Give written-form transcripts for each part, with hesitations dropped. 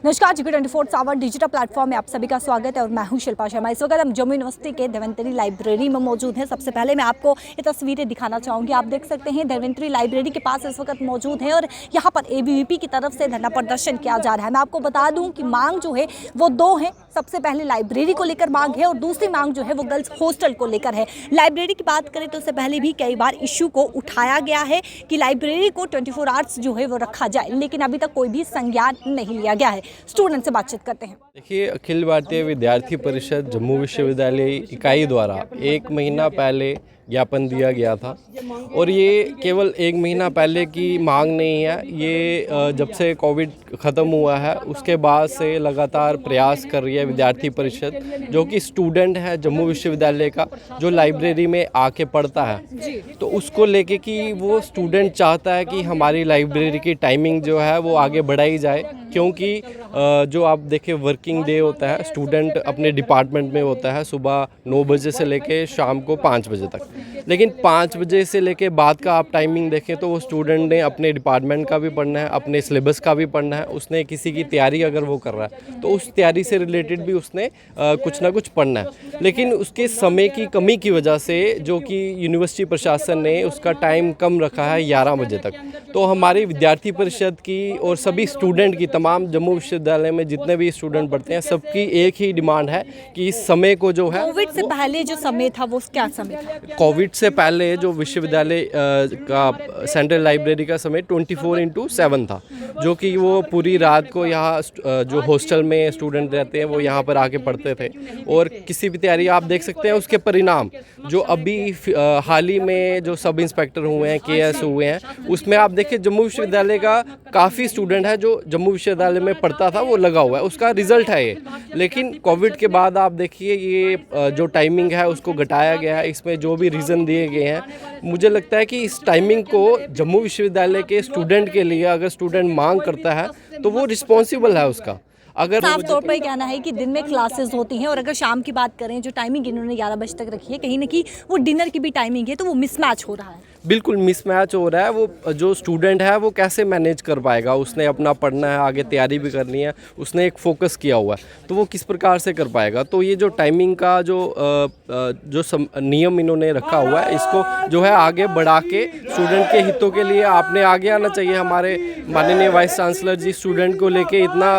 नमस्कार जी 24/7 digital platform में आप सभी का स्वागत है और मैं हूं शिल्पा शर्मा। इस वक्त हम जम्मू यूनिवर्सिटी के धन्वंतरी लाइब्रेरी में मौजूद हैं। सबसे पहले मैं आपको ये तस्वीरें दिखाना चाहूँगी। आप देख सकते हैं धन्वंतरी लाइब्रेरी के पास इस वक्त मौजूद है और यहाँ पर एबीवीपी की तरफ से धरना प्रदर्शन किया जा रहा है। मैं आपको बता दूँ कि मांग जो है वो दो है। सबसे पहले लाइब्रेरी को लेकर मांग है और दूसरी मांग जो है वो गर्ल्स हॉस्टल को लेकर है। लाइब्रेरी की बात करें तो उससे पहले भी कई बार इश्यू को उठाया गया है कि लाइब्रेरी को 24 आवर्स जो है वो रखा जाए, लेकिन अभी तक कोई भी संज्ञान नहीं लिया गया है। स्टूडेंट से बातचीत करते हैं। देखिए, अखिल भारतीय विद्यार्थी परिषद जम्मू विश्वविद्यालय इकाई द्वारा 1 महीना पहले ज्ञापन दिया गया था और ये केवल 1 महीना पहले की मांग नहीं है। ये जब से कोविड ख़त्म हुआ है उसके बाद से लगातार प्रयास कर रही है विद्यार्थी परिषद, जो कि स्टूडेंट है जम्मू विश्वविद्यालय का, जो लाइब्रेरी में आके पढ़ता है। तो उसको लेके कि वो स्टूडेंट चाहता है कि हमारी लाइब्रेरी की टाइमिंग जो है वो आगे बढ़ाई जाए, क्योंकि जो आप देखें वर्किंग डे होता है, स्टूडेंट अपने डिपार्टमेंट में होता है सुबह 9 बजे से लेके शाम को 5 बजे तक, लेकिन 5 बजे से लेके बाद का आप टाइमिंग देखें तो वो स्टूडेंट ने अपने डिपार्टमेंट का भी पढ़ना है, अपने सिलेबस का भी पढ़ना है, उसने किसी की तैयारी अगर वो कर रहा है तो उस तैयारी से रिलेटेड भी उसने कुछ ना कुछ पढ़ना है। लेकिन उसके समय की कमी की वजह से जो कि यूनिवर्सिटी प्रशासन ने उसका टाइम कम रखा है 11 बजे तक, तो हमारी विद्यार्थी परिषद की और सभी स्टूडेंट की, तमाम जम्मू विश्वविद्यालय में जितने भी स्टूडेंट पढ़ते हैं, सबकी एक ही डिमांड है कि इस समय को जो है, कोविड से पहले जो समय था वो क्या समय था? कोविड से पहले जो विश्वविद्यालय का सेंट्रल लाइब्रेरी का समय 24/7 था, जो कि वो पूरी रात को यहाँ जो हॉस्टल में स्टूडेंट रहते हैं वो यहाँ पर आके पढ़ते थे और किसी भी तैयारी आप देख सकते हैं। उसके परिणाम जो अभी हाल ही में जो सब इंस्पेक्टर हुए हैं, केएस हुए हैं, उसमें आप देखिए जम्मू विश्वविद्यालय का काफ़ी स्टूडेंट है जो जम्मू विश्वविद्यालय में पढ़ता था, वो लगा हुआ है, उसका रिजल्ट है ये। लेकिन कोविड के बाद आप देखिए ये जो टाइमिंग है उसको घटाया गया है। इसमें जो भी रीज़न दिए गए हैं, मुझे लगता है कि इस टाइमिंग को जम्मू विश्वविद्यालय के स्टूडेंट के लिए, अगर स्टूडेंट मांग करता है तो वो रिस्पॉन्सिबल है उसका। अगर साफ तौर पर कहना है कि दिन में क्लासेस होती हैं और अगर शाम की बात करें, जो टाइमिंग इन्होंने 11 बजे तक रखी है, कहीं ना कहीं वो डिनर की भी टाइमिंग है, तो वो मिसमैच हो रहा है। बिल्कुल मिसमैच हो रहा है। वो जो स्टूडेंट है वो कैसे मैनेज कर पाएगा? उसने अपना पढ़ना है, आगे तैयारी भी करनी है, उसने एक फोकस किया हुआ है, तो वो किस प्रकार से कर पाएगा? तो ये जो टाइमिंग का जो नियम इन्होंने रखा हुआ है, इसको जो है आगे बढ़ा के स्टूडेंट के हितों के लिए आपने आगे आना चाहिए। हमारे माननीय वाइस चांसलर जी स्टूडेंट को लेके इतना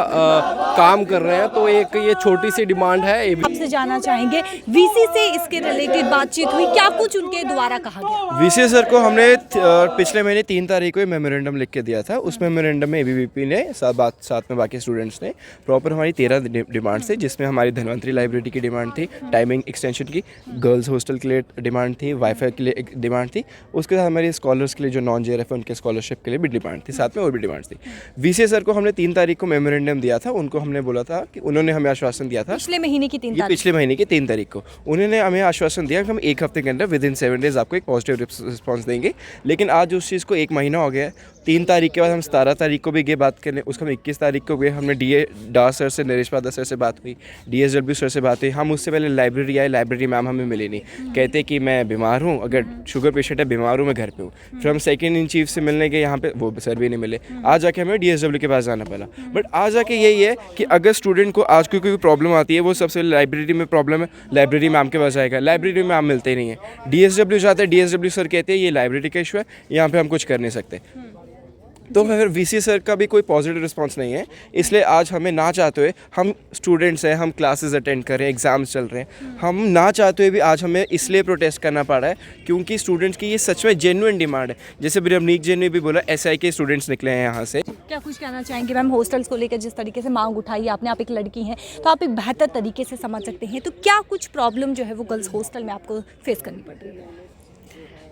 काम कर रहे हैं, तो एक ये छोटी सी डिमांड है। आपसे जानना चाहेंगे, वीसी से इसके रिलेटेड बातचीत हुई, क्या कुछ उनके द्वारा कहा गया? वीसी सर को हमने पिछले महीने 3 तारीख को मेमोरेंडम लिख के दिया था। उस मेमोरेंडम में एबीवीपी ने साथ में बाकी स्टूडेंट्स ने प्रॉपर हमारी 13 डिमांड्स थी, जिसमें हमारी धन्वंतरी लाइब्रेरी की डिमांड थी, टाइमिंग एक्सटेंशन की, गर्ल्स हॉस्टल के लिए डिमांड थी, वाईफाई के लिए एक डिमांड थी, उसके साथ हमारी स्कॉलर्स के लिए जो नॉन जेआरएफ है उनके स्कॉलरशिप के लिए भी डिमांड थी, साथ में और भी डिमांड्स थी। वीसी सर को हमने 3 तारीख को मेमोरेंडम दिया था। उनको हमने बोला था कि उन्होंने हमें आश्वासन दिया था पिछले महीने की 3 तारीख को उन्होंने हमें आश्वासन दिया कि हम 1 हफ्ते के अंदर विदिन 7 डेज आपको एक पॉजिटिव रिस्पॉन्स देंगे। लेकिन आज उस चीज़ को 1 महीना हो गया है। 3 तारीख के बाद हम 17 तारीख को भी गए बात करने, उसको हम 21 तारीख को गए। हमने डा सर से, नरेश पादा सर से बात हुई, डीएसडब्ल्यू सर से बात हुई। हम उससे पहले लाइब्रेरी आए, लाइब्रेरी मैम हमें मिली नहीं, कहते कि मैं बीमार हूँ, अगर शुगर पेशेंट है, बीमार हूँ, मैं घर पे हूँ। फिर हम सेकंड इन चीफ से मिलने गए, यहाँ पे वो सर भी नहीं मिले। आज जाके हमें डीएसडब्ल्यू के पास जाना पड़ा। बट आज जाके यही है कि अगर स्टूडेंट को आज कोई प्रॉब्लम आती है, वो सबसे लाइब्रेरी में प्रॉब्लम है, लाइब्रेरी मैम के पास जाएगा, लाइब्रेरी में मैम मिलते ही नहीं है। डीएसडब्ल्यू जाते हैं, डीएसडब्ल्यू सर कहते हैं ये लाइब्रेरी का इशू है, यहाँ पे हम कुछ कर नहीं सकते। तो फिर वीसी सर का भी कोई पॉजिटिव रिस्पांस नहीं है। इसलिए आज हमें ना चाहते हुए, हम स्टूडेंट्स हैं, हम क्लासेस अटेंड कर रहे हैं, एग्ज़ाम्स चल रहे हैं, हम ना चाहते हुए भी आज हमें इसलिए प्रोटेस्ट करना पड़ा है क्योंकि स्टूडेंट्स की ये सच में जेन्युइन डिमांड है। जैसे रवनीक जी ने भी बोला, एसआई के स्टूडेंट्स निकले हैं यहाँ से। क्या कुछ कहना चाहेंगे मैम, हॉस्टल्स को लेकर जिस तरीके से मांग उठाई है आपने, आप एक लड़की हैं तो आप एक बेहतर तरीके से समझ सकते हैं, तो क्या कुछ प्रॉब्लम जो है वो गर्ल्स हॉस्टल में आपको फेस करनी पड़ रही है?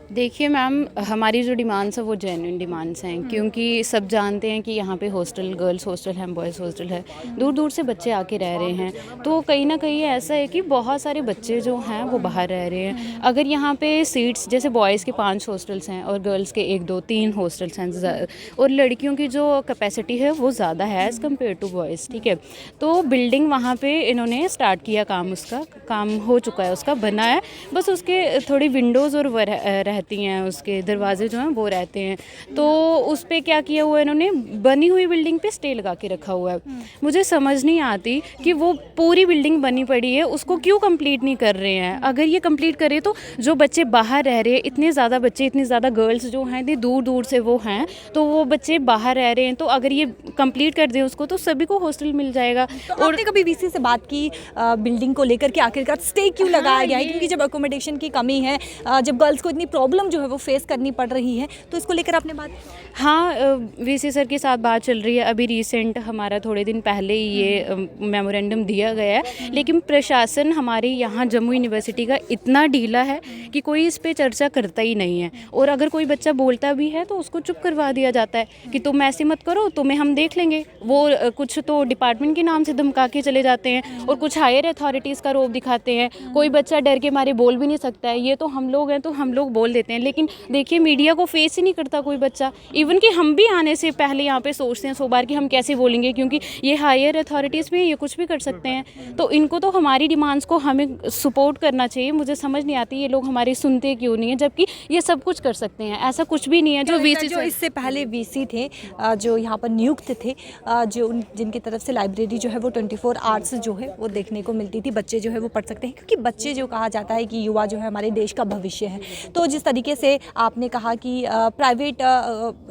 देखिए मैम, हमारी जो डिमांड्स है वो जेन्युइन डिमांड्स हैं, क्योंकि सब जानते हैं कि यहाँ पे हॉस्टल, गर्ल्स हॉस्टल है, बॉयज़ हॉस्टल है, दूर दूर से बच्चे आके रह रहे हैं। तो कहीं ना कहीं ऐसा है कि बहुत सारे बच्चे जो हैं वो बाहर रह रहे हैं। अगर यहाँ पे सीट्स, जैसे बॉयज़ के 5 हॉस्टल्स हैं और गर्ल्स के 1, 2, 3 हॉस्टल्स हैं, और लड़कियों की जो कैपेसिटी है वो ज़्यादा है एज़ कम्पेयर टू बॉयज़, ठीक है। तो बिल्डिंग वहाँ पर इन्होंने स्टार्ट किया, काम उसका काम हो चुका है, उसका बना है, बस उसके थोड़ी विंडोज़ और रहती हैं, उसके दरवाजे जो हैं वो रहते हैं, तो उस पर क्या किया हुआ है इन्होंने, बनी हुई बिल्डिंग पे स्टे लगा के रखा हुआ है। मुझे समझ नहीं आती कि वो पूरी बिल्डिंग बनी पड़ी है उसको क्यों कंप्लीट नहीं कर रहे हैं। अगर ये कंप्लीट करे तो जो बच्चे बाहर रह रहे हैं, इतने ज़्यादा बच्चे, इतनी ज़्यादा गर्ल्स जो हैं इतनी दूर दूर से वो हैं, तो वो बच्चे बाहर रह रहे हैं, तो अगर ये कंप्लीट कर दें उसको तो सभी को हॉस्टल मिल जाएगा। तो आपने कभी वीसी से बात की बिल्डिंग को लेकर के आखिरकार स्टे क्यों लगाया गया है? क्योंकि जब अकोमोडेशन की कमी है, जब गर्ल्स को इतनी प्रॉब्लम जो है वो फेस करनी पड़ रही है, तो इसको लेकर आपने बात? हाँ, वीसी सर के साथ बात चल रही है। अभी रिसेंट हमारा थोड़े दिन पहले ही ये मेमोरेंडम दिया गया है, लेकिन प्रशासन हमारे यहाँ जम्मू यूनिवर्सिटी का इतना ढीला है कि कोई इस पे चर्चा करता ही नहीं है, और अगर कोई बच्चा बोलता भी है तो उसको चुप करवा दिया जाता है कि तुम ऐसे मत करो, तुम्हें हम देख लेंगे। वो कुछ तो डिपार्टमेंट के नाम से धमका के चले जाते हैं और कुछ हायर अथॉरिटीज़ का रोब दिखाते हैं। कोई बच्चा डर के मारे बोल भी नहीं सकता है, ये तो हम लोग हैं तो हम लोग बोल देते हैं, लेकिन देखिए मीडिया को फेस ही नहीं करता कोई बच्चा। इवन कि हम भी आने से पहले यहाँ पे सोचते हैं 100 बार कि हम कैसे बोलेंगे, क्योंकि ये हायर अथॉरिटीज़ में ये कुछ भी कर सकते हैं। तो इनको तो हमारी डिमांड्स को हमें सपोर्ट करना चाहिए। मुझे समझ नहीं आती ये लोग हमारी सुनते क्यों नहीं है, जबकि ये सब कुछ कर सकते हैं। ऐसा कुछ भी नहीं है जो वीसी जो इससे पहले वीसी थे, जो यहाँ पर नियुक्त थे, जो जिनकी तरफ से लाइब्रेरी जो है वो 24 आवर्स जो है वो देखने को मिलती थी, बच्चे जो है वो पढ़ सकते हैं, क्योंकि बच्चे जो कहा जाता है कि युवा जो है हमारे देश का भविष्य है। तो जिस तरीके से आपने कहा कि प्राइवेट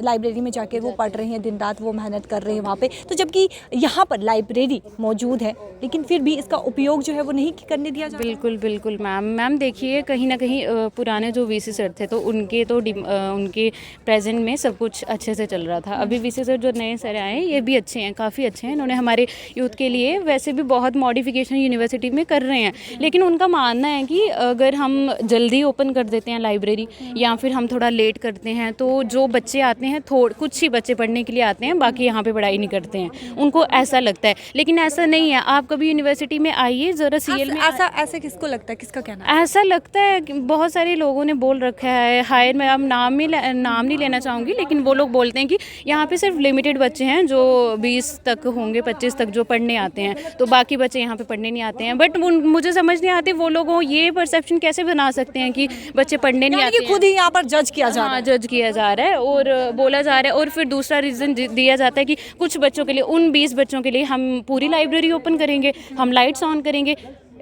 लाइब्रेरी में जाकर वो पढ़ रहे हैं, दिन रात वो मेहनत कर रहे हैं वहाँ पे, तो जबकि यहाँ पर लाइब्रेरी मौजूद है लेकिन फिर भी इसका उपयोग जो है वो नहीं करने दिया जाता। बिल्कुल बिल्कुल मैम देखिए, कहीं ना कहीं पुराने जो वीसी सर थे तो उनके उनके प्रेजेंट में सब कुछ अच्छे से चल रहा था। अभी वीसी सर जो नए सर आए हैं ये भी अच्छे हैं, काफ़ी अच्छे हैं। इन्होंने हमारे यूथ के लिए वैसे भी बहुत मॉडिफिकेशन यूनिवर्सिटी में कर रहे हैं, लेकिन उनका मानना है कि अगर हम जल्दी ओपन कर देते हैं लाइब्रेरी या फिर हम थोड़ा लेट करते हैं तो जो बच्चे आते हैं, कुछ ही बच्चे पढ़ने के लिए आते हैं, बाकी यहाँ पे पढ़ाई नहीं करते हैं, उनको ऐसा लगता है। लेकिन ऐसा नहीं है। आप कभी यूनिवर्सिटी में आइए ज़रा, सीएल में ऐसा किसको लगता है, किसका कहना है? ऐसा लगता है कि बहुत सारे लोगों ने बोल रखा है, हायर में अब नाम नहीं लेना चाहूँगी, लेकिन वो लोग बोलते हैं कि यहाँ पे सिर्फ लिमिटेड बच्चे हैं जो 20 तक होंगे, 25 तक जो पढ़ने आते हैं, तो बाकी बच्चे यहाँ पे पढ़ने नहीं आते हैं। बट मुझे समझ नहीं आती वो लोगों ये परसेप्शन कैसे बना सकते हैं कि बच्चे पढ़ने नहीं आते हैं। खुद ही यहाँ पर जज किया जा रहा है। जज किया जा रहा है और बोला जा रहा है, और फिर दूसरा रीज़न दिया जाता है कि कुछ बच्चों के लिए, उन 20 बच्चों के लिए हम पूरी लाइब्रेरी ओपन करेंगे, हम लाइट्स ऑन करेंगे।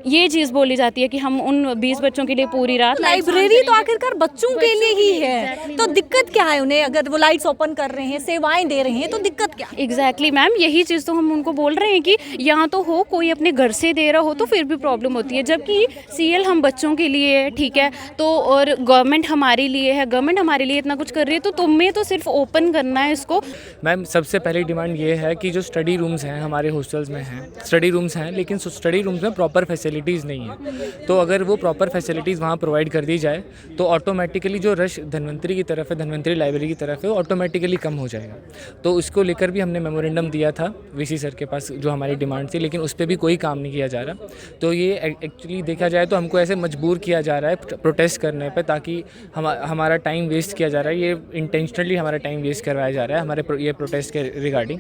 ये चीज़ बोली जाती है कि हम उन 20 बच्चों के लिए पूरी रात लाइब्रेरी तो आखिरकार बच्चों के लिए ही है, तो दिक्कत क्या है उन्हें? अगर वो लाइट्स ओपन कर रहे हैं, सेवाएं दे रहे हैं, तो दिक्कत क्या है? एग्जैक्टली मैम, यही चीज़ तो हम उनको बोल रहे हैं कि यहाँ तो हो, कोई अपने घर से दे रहा हो तो फिर भी प्रॉब्लम होती है, जबकि सीएल हम बच्चों के लिए है, ठीक है, तो और गवर्नमेंट हमारे लिए है, गवर्नमेंट हमारे लिए इतना कुछ कर रही है, तो तुम्हें तो सिर्फ ओपन करना है इसको। मैम सबसे पहली डिमांड ये है कि जो स्टडी रूम्स हैं हमारे हॉस्टल्स में हैं, स्टडी रूम्स हैं लेकिन स्टडी रूम्स में प्रॉपर फैसिलिटीज़ नहीं है। तो अगर वो प्रॉपर फैसिलिटीज़ वहाँ प्रोवाइड कर दी जाए तो ऑटोमेटिकली जो रश धन्वंतरी की तरफ है, धन्वंतरी लाइब्रेरी की तरफ है, वो ऑटोमेटिकली कम हो जाएगा। तो उसको लेकर भी हमने मेमोरेंडम दिया था वीसी सर के पास, जो हमारी डिमांड थी, लेकिन उस पर भी कोई काम नहीं किया जा रहा। तो ये एक्चुअली देखा जाए तो हमको ऐसे मजबूर किया जा रहा है प्रोटेस्ट करने पर, ताकि हमारा टाइम वेस्ट किया जा रहा है। ये इंटेंशनली हमारा टाइम वेस्ट करवाया जा रहा है हमारे ये प्रोटेस्ट के रिगार्डिंग।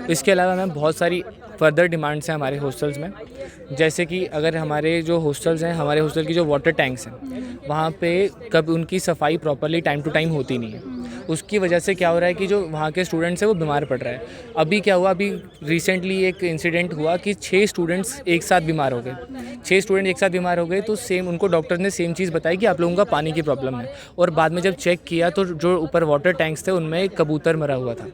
इसके अलावा मैम बहुत सारी फर्दर डिमांड्स हैं हमारे हॉस्टल्स में, जैसे कि अगर हमारे जो हॉस्टल्स हैं, हमारे हॉस्टल की जो वाटर टैंक्स हैं वहाँ पे कब उनकी सफाई प्रॉपर्ली टाइम टू टाइम होती नहीं है। उसकी वजह से क्या हो रहा है कि जो वहाँ के स्टूडेंट्स हैं वो बीमार पड़ रहा है। अभी क्या हुआ, अभी रिसेंटली एक इंसिडेंट हुआ कि 6 स्टूडेंट्स एक साथ बीमार हो गए। 6 स्टूडेंट एक साथ बीमार हो गए तो सेम उनको डॉक्टर ने सेम चीज़ बताई कि आप लोगों का पानी की प्रॉब्लम है, और बाद में जब चेक किया तो जो ऊपर वाटर टैंक्स थे उनमें एक कबूतर मरा हुआ था।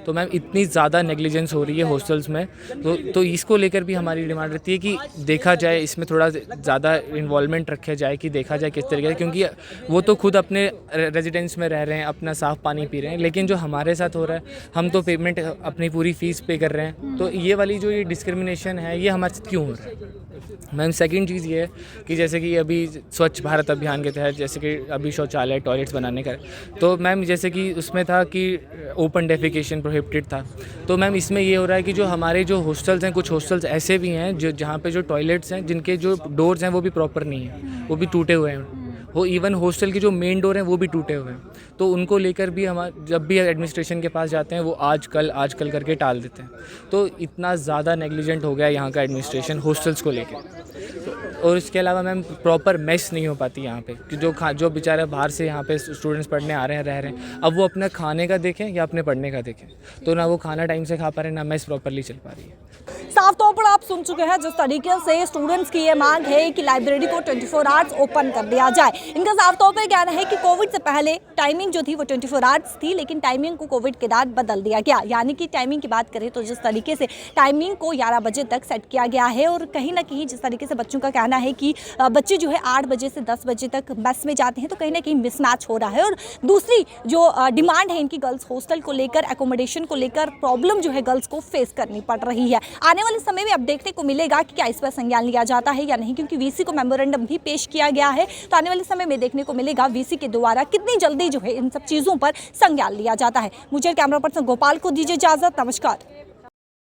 तो मैम इतनी ज़्यादा नेग्लिजेंस हो रही है हॉस्टल्स में, तो इसको लेकर भी हमारी डिमांड रहती है कि देखा जाए, इसमें थोड़ा ज़्यादा इन्वॉल्वमेंट रखा जाए, कि देखा जाए किस तरीके से, क्योंकि वो तो खुद अपने रेजिडेंस में रह रहे हैं, अपना साफ़ पानी पी रहे हैं, लेकिन जो हमारे साथ हो रहा है, हम तो पेमेंट अपनी पूरी फ़ीस पे कर रहे हैं। तो ये वाली जो ये डिस्क्रिमिनेशन है ये हमारे साथ क्यों हो रहा है? मैम सेकंड चीज़ ये है कि जैसे कि अभी स्वच्छ भारत अभियान के तहत जैसे कि अभी शौचालय टॉयलेट्स बनाने का, तो मैम जैसे कि उसमें था कि ओपन डेफिकेशन प्रोहिबिटेड था। तो मैम इसमें ये हो रहा है कि जो हमारे जो हॉस्टल्स हैं, कुछ हॉस्टल्स ऐसे भी हैं जो जहाँ पे जो टॉयलेट्स हैं, जिनके जो डोर्स हैं वो भी प्रॉपर नहीं है, वो भी टूटे हुए हैं। वो इवन हॉस्टल के जो मेन डोर हैं वो भी टूटे हुए हैं। तो उनको लेकर भी हम जब भी एडमिनिस्ट्रेशन के पास जाते हैं वो आज कल करके टाल देते हैं। तो इतना ज़्यादा नेग्लिजेंट हो गया यहाँ का एडमिनिस्ट्रेशन हॉस्टल्स को लेकर। और इसके अलावा मैम प्रॉपर मेस नहीं हो पाती यहाँ पे कि जो बेचारे बाहर से यहाँ पे स्टूडेंट्स पढ़ने आ रहे हैं, रह रहे हैं, अब वो अपने खाने का देखें या अपने पढ़ने का देखें, तो ना वो खाना टाइम से खा पा रहे हैं, ना मेस प्रॉपरली चल पा रही है। साफ तौर पर आप सुन चुके हैं जिस तरीके से स्टूडेंट्स की ये मांग है कि लाइब्रेरी को 24 आवर्स ओपन कर दिया जाए। इनका साफ तौर पर कहना है कि कोविड से पहले टाइमिंग जो थी वो 24 आवर्स थी, लेकिन टाइमिंग को कोविड के बाद बदल दिया गया। यानी कि टाइमिंग की बात करें तो जिस तरीके से टाइमिंग को 11 बजे तक सेट किया गया है, और कहीं ना कहीं जिस तरीके से बच्चों का कहना है कि बच्चे जो है 8 बजे से 10 बजे तक बस में जाते हैं, तो कहीं ना कहीं मिसमैच हो रहा है। और दूसरी जो डिमांड है इनकी गर्ल्स हॉस्टल को लेकर, एकोमोडेशन को लेकर प्रॉब्लम जो है गर्ल्स को फेस करनी पड़ रही है। आने वाले समय में अब देखने को मिलेगा कि क्या इस पर संज्ञान लिया जाता है या नहीं, क्योंकि वीसी को मेमोरेंडम भी पेश किया गया है। तो आने वाले समय में देखने को मिलेगा वीसी के द्वारा कितनी जल्दी जो है इन सब चीज़ों पर संज्ञान लिया जाता है। मुझे कैमरा पर्सन गोपाल को दीजिए इजाजत। नमस्कार।